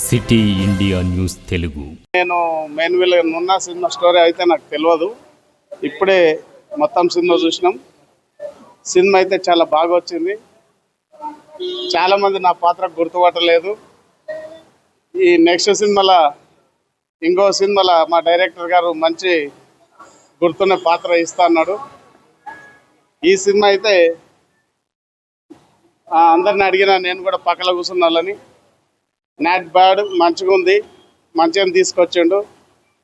City India news Telugu. నేను మెయిన్విల్ ఉన్న cinema story అయితే నాకు తెలియదు. ఇప్పుడే మొత్తం సినిమా చూసినాం. సినిమా అయితే చాలా బాగా వచ్చింది. చాలామంది నా పాత్ర గుర్తుపట్టలేదు. ఈ నెక్స్ట్ సినిమాలో ఇంకో సినిమాలో మా డైరెక్టర్ గారు మంచి గుర్తున్న పాత్ర ఇస్తా అన్నాడు. ఈ సినిమా అయితే అందరిని అడిగినా నేను కూడా పక్కన కూర్చున్నాలని. నాట్ బ్యాడ్, మంచిగా ఉంది, మంచిగా తీసుకొచ్చిండు.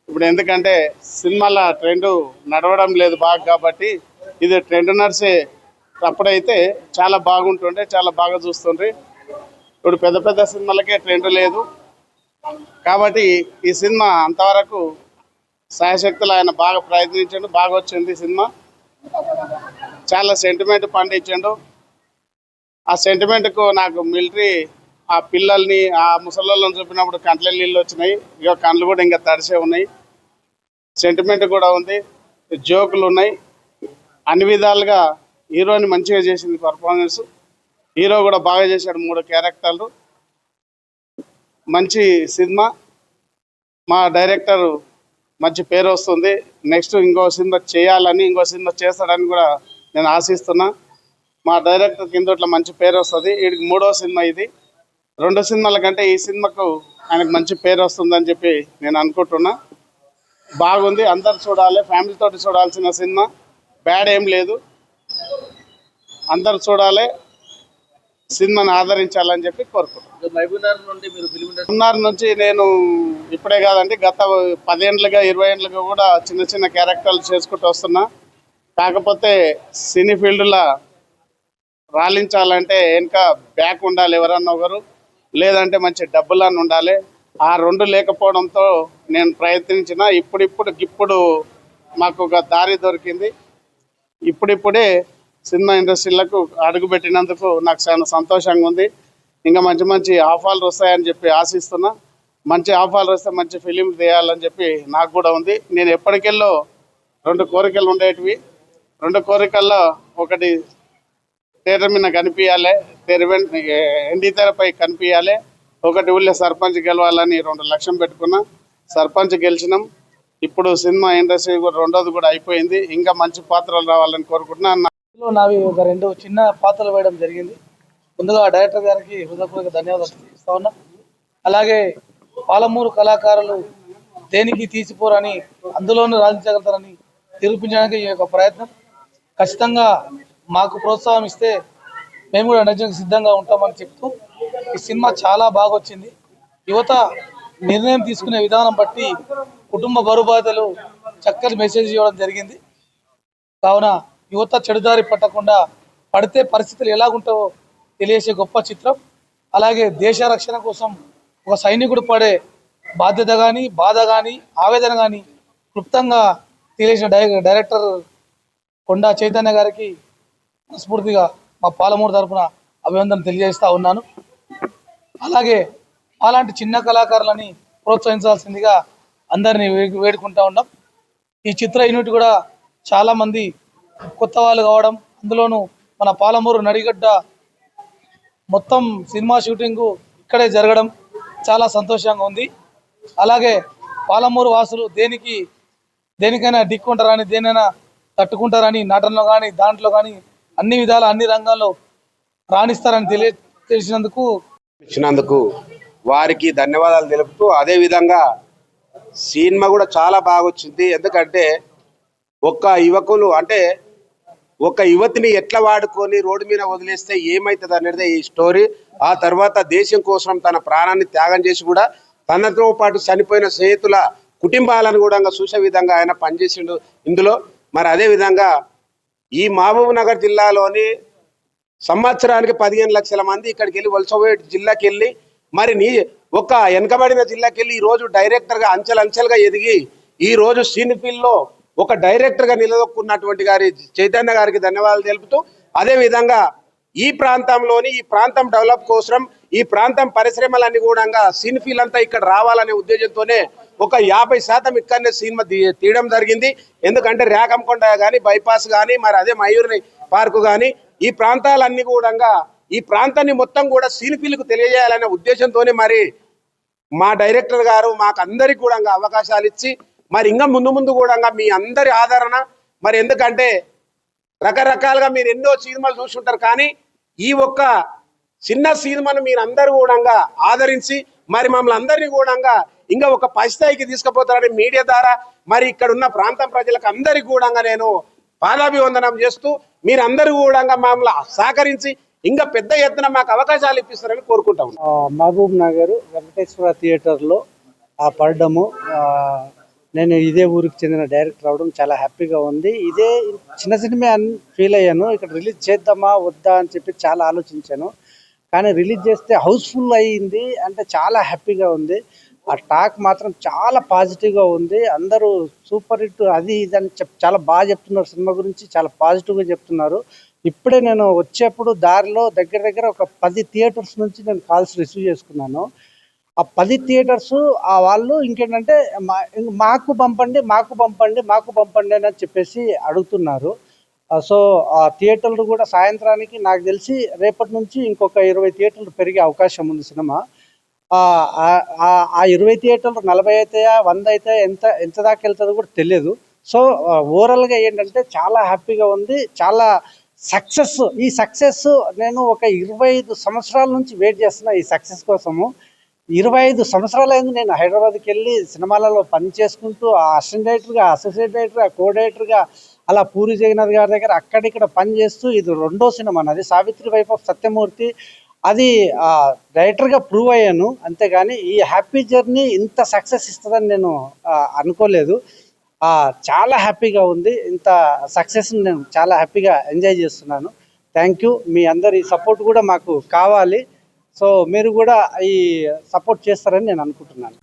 ఇప్పుడు ఎందుకంటే సినిమాల ట్రెండ్ నడవడం లేదు బాగా, కాబట్టి ఇది ట్రెండ్ నడిచే అప్పుడైతే చాలా బాగుంటుండే, చాలా బాగా చూస్తుండ్రి. ఇప్పుడు పెద్ద పెద్ద సినిమాలకే ట్రెండ్ లేదు, కాబట్టి ఈ సినిమా అంతవరకు సాయశక్తులు ఆయన బాగా ప్రయత్నించండు. బాగా వచ్చింది సినిమా. చాలా సెంటిమెంట్ పండించండు. ఆ సెంటిమెంట్కు నాకు మిలిటరీ ఆ పిల్లల్ని ఆ ముసళ్ళని చూపినప్పుడు కంట్ల నీళ్ళు వచ్చినాయి. ఇక కళ్ళు కూడా ఇంకా తడిసే ఉన్నాయి. సెంటిమెంట్ కూడా ఉంది, జోకులు ఉన్నాయి. అన్ని విధాలుగా హీరోని మంచిగా చేసింది పర్ఫార్మెన్స్. హీరో కూడా బాగా చేశాడు. 3 క్యారెక్టర్లు. మంచి సినిమా. మా డైరెక్టర్ మంచి పేరు వస్తుంది. నెక్స్ట్ ఇంకో సినిమా చేయాలని, ఇంకో సినిమా చేస్తాడని కూడా నేను ఆశిస్తున్నా. మా డైరెక్టర్ కిందట్లో మంచి పేరు వస్తుంది. వీడికి 3వ సినిమా ఇది. 2 సినిమాల కంటే ఈ సినిమాకు ఆయనకు మంచి పేరు వస్తుందని చెప్పి నేను అనుకుంటున్నా. బాగుంది, అందరు చూడాలి. ఫ్యామిలీతో చూడాల్సిన సినిమా. బ్యాడ్ ఏం లేదు, అందరు చూడాలి, సినిమాని ఆదరించాలని చెప్పి కోరుకుంటున్నాను. మహబూబ్నగర్ నుంచి నేను ఇప్పుడే కాదండి, గత 10 ఏళ్ళుగా 20 ఏళ్ళుగా కూడా చిన్న చిన్న క్యారెక్టర్లు చేసుకుంటూ వస్తున్నా. కాకపోతే సినీ ఫీల్డ్లో రాణించాలంటే వెనుక బ్యాక్ ఉండాలి ఎవరన్నా ఒకరు, లేదంటే మంచి డబ్బులన్నీ ఉండాలి. ఆ 2 లేకపోవడంతో నేను ప్రయత్నించిన. ఇప్పుడు మాకు ఒక దారి దొరికింది. ఇప్పుడిప్పుడే సినిమా ఇండస్ట్రీలకు అడుగుపెట్టినందుకు నాకు చాలా సంతోషంగా ఉంది. ఇంకా మంచి మంచి ఆఫర్లు వస్తాయని చెప్పి ఆశిస్తున్నా. మంచి ఆఫర్లు వస్తే మంచి ఫిలిం తీయాలని చెప్పి నాకు కూడా ఉంది. నేను ఎప్పటికెళ్ళో 2 కోరికలు ఉండేటివి. 2 కోరికల్లో ఒకటి థియేటర్ మీద కనిపించాలి, ఎండి తెరపై కనిపించాలి. ఒకటి ఊళ్ళో సర్పంచ్ గెలవాలని 2 లక్షలు పెట్టుకున్నా. సర్పంచ్ గెలిచినాం. ఇప్పుడు సినిమా ఇండస్ట్రీ కూడా 2వది కూడా అయిపోయింది. ఇంకా మంచి పాత్రలు రావాలని కోరుకుంటున్నా. నావి ఒక 2 చిన్న పాత్రలు వేయడం జరిగింది. ముందుగా డైరెక్టర్ గారికి హృదయపూర్వక ధన్యవాదాలు ఇస్తా ఉన్నా. అలాగే పాలమూరు కళాకారులు దేనికి తీసిపోరని, అందులోనూ రాణించగలుగుతారని నిరూపించడానికి ఈ యొక్క ప్రయత్నం. ఖచ్చితంగా మాకు ప్రోత్సాహం ఇస్తే మేము కూడా నిజంగా సిద్ధంగా ఉంటామని చెప్తూ, ఈ సినిమా చాలా బాగా వచ్చింది. యువత నిర్ణయం తీసుకునే విధానం బట్టి కుటుంబ బరుబాధలు చక్కటి మెసేజ్ ఇవ్వడం జరిగింది. కావున యువత చెడుదారి పట్టకుండా, పడితే పరిస్థితులు ఎలాగుంటావో తెలియజేసే గొప్ప చిత్రం. అలాగే దేశ రక్షణ కోసం ఒక సైనికుడు పడే బాధ్యత కానీ, బాధ కానీ, ఆవేదన కానీ క్లుప్తంగా తెలియజేసిన డైరెక్టర్ కొండా చైతన్య గారికి మనస్ఫూర్తిగా మా పాలమూరు తరఫున అభినందన తెలియజేస్తూ ఉన్నాను. అలాగే అలాంటి చిన్న కళాకారులని ప్రోత్సహించాల్సిందిగా అందరినీ వేడుకుంటూ ఉన్నాం. ఈ చిత్ర యూనిట్ కూడా చాలామంది కొత్త వాళ్ళు కావడం, అందులోనూ మన పాలమూరు నడిగడ్డ మొత్తం సినిమా షూటింగు ఇక్కడే జరగడం చాలా సంతోషంగా ఉంది. అలాగే పాలమూరు వాసులు దేనికైనా దిక్కుంటారని, దేనైనా తట్టుకుంటారని, నటనలో కానీ దాంట్లో కానీ అన్ని విధాల అన్ని రంగాల్లో రాణిస్తారని తెలిసినందుకు ఇచ్చినందుకు వారికి ధన్యవాదాలు తెలుపుతూ, అదేవిధంగా సినిమా కూడా చాలా బాగా వచ్చింది. ఎందుకంటే ఒక యువతిని ఎట్లా వాడుకొని రోడ్డు మీద వదిలేస్తే ఏమవుతుంది అనేది ఈ స్టోరీ. ఆ తర్వాత దేశం కోసం తన ప్రాణాన్ని త్యాగం చేసి కూడా తనతో పాటు చనిపోయిన స్నేహితుల కుటుంబాలను కూడా చూసే విధంగా ఆయన పనిచేసిండు ఇందులో. మరి అదేవిధంగా ఈ మహబూబ్నగర్ జిల్లాలోని సంవత్సరానికి 15 లక్షల మంది ఇక్కడికి వెళ్ళి వలసపోయే జిల్లాకి వెళ్ళి, మరి ఒక వెనకబడిన జిల్లాకి వెళ్ళి ఈరోజు డైరెక్టర్గా అంచెలంచెలుగా ఎదిగి ఈరోజు సినిఫీల్డ్లో ఒక డైరెక్టర్గా నిలదొక్కున్నటువంటి చైతన్య గారికి ధన్యవాదాలు తెలుపుతూ, అదేవిధంగా ఈ ప్రాంతం డెవలప్ కోసం ఈ ప్రాంతం పరిశ్రమలన్నీ కూడా సినిఫీల్ అంతా ఇక్కడ రావాలనే ఉద్దేశంతోనే ఒక 50% ఇక్కడనే సినిమా తీయడం జరిగింది. ఎందుకంటే రేకంకొండ కానీ, బైపాస్ కానీ, మరి అదే మయూరి పార్కు కానీ, ఈ ప్రాంతాలన్నీ కూడా ఈ ప్రాంతాన్ని మొత్తం కూడా సినిఫీల్కు తెలియజేయాలనే ఉద్దేశంతోనే మరి మా డైరెక్టర్ గారు మాకు అందరికి కూడా అవకాశాలు ఇచ్చి మరి ఇంకా ముందు ముందు కూడా మీ అందరి ఆదరణ మరి ఎందుకంటే రకరకాలుగా మీరు ఎన్నో సినిమాలు చూసుంటారు కానీ ఈ ఒక్క చిన్న సినిమాను మీరు అందరూ కూడా ఆదరించి మరి మమ్మల్ని అందరినీ కూడా ఇంకా ఒక పై స్థాయికి తీసుకుపోతారని మీడియా ద్వారా మరి ఇక్కడ ఉన్న ప్రాంతం ప్రజలకు అందరికీ కూడా నేను పాదాభివందనం చేస్తూ మీరందరూ కూడా మమ్మల్ని సహకరించి ఇంకా పెద్ద ఎత్తున మాకు అవకాశాలు ఇప్పిస్తారని కోరుకుంటాం. మహబూబ్ నగర్ వెంకటేశ్వర థియేటర్లో పడడము, నేను ఇదే ఊరికి చెందిన డైరెక్టర్ అవడం చాలా హ్యాపీగా ఉంది. ఇదే చిన్న సినిమా అని ఫీల్ అయ్యాను. ఇక్కడ రిలీజ్ చేద్దామా వద్దా అని చెప్పి చాలా ఆలోచించాను. కానీ రిలీజ్ చేస్తే హౌస్ఫుల్ అయ్యింది అంటే చాలా హ్యాపీగా ఉంది. ఆ టాక్ మాత్రం చాలా పాజిటివ్గా ఉంది. అందరూ సూపర్ హిట్ అది ఇది అని చాలా బాగా చెప్తున్నారు. సినిమా గురించి చాలా పాజిటివ్గా చెప్తున్నారు. ఇప్పుడే నేను వచ్చేప్పుడు దారిలో దగ్గర దగ్గర ఒక 10 థియేటర్స్ నుంచి నేను కాల్స్ రిసీవ్ చేసుకున్నాను. ఆ 10 థియేటర్స్ ఆ వాళ్ళు ఇంకేంటంటే మాకు పంపండి అని చెప్పేసి అడుగుతున్నారు. సో ఆ థియేటర్లు కూడా సాయంత్రానికి నాకు తెలిసి రేపటి నుంచి ఇంకొక 20 థియేటర్లు పెరిగే అవకాశం ఉంది సినిమా. ఆ 20 థియేటర్లు 40 అవుతాయా 100 అవుతాయా ఎంత దాకా వెళ్తుందో కూడా తెలియదు. సో ఓవరాల్గా ఏంటంటే చాలా హ్యాపీగా ఉంది. చాలా సక్సెస్, ఈ సక్సెస్ నేను ఒక 25 సంవత్సరాల నుంచి వెయిట్ చేస్తున్నా ఈ సక్సెస్ కోసము. 25 సంవత్సరాలైంది నేను హైదరాబాద్కి వెళ్ళి సినిమాలలో పని చేసుకుంటూ అసిస్టెంట్ డైరెక్టర్గా, అసోసియేట్ డైరెక్టర్గా, కో డైరెక్టర్గా అలా పూరి జగన్నాథ్ గారి దగ్గర అక్కడిక్కడ పని చేస్తూ ఇది 2వ సినిమా నాది. సావిత్రి వైఫ్ ఆఫ్ సత్యమూర్తి అది డైరెక్టర్గా ప్రూవ్ అయ్యాను. అంతేగాని ఈ హ్యాపీ జర్నీ ఇంత సక్సెస్ ఇస్తుందని నేను అనుకోలేదు. చాలా హ్యాపీగా ఉంది. ఇంత సక్సెస్ని నేను చాలా హ్యాపీగా ఎంజాయ్ చేస్తున్నాను. Thank you. మీ అందరి సపోర్ట్ కూడా మాకు కావాలి. సో మీరు కూడా ఈ సపోర్ట్ చేస్తారని నేను అనుకుంటున్నాను.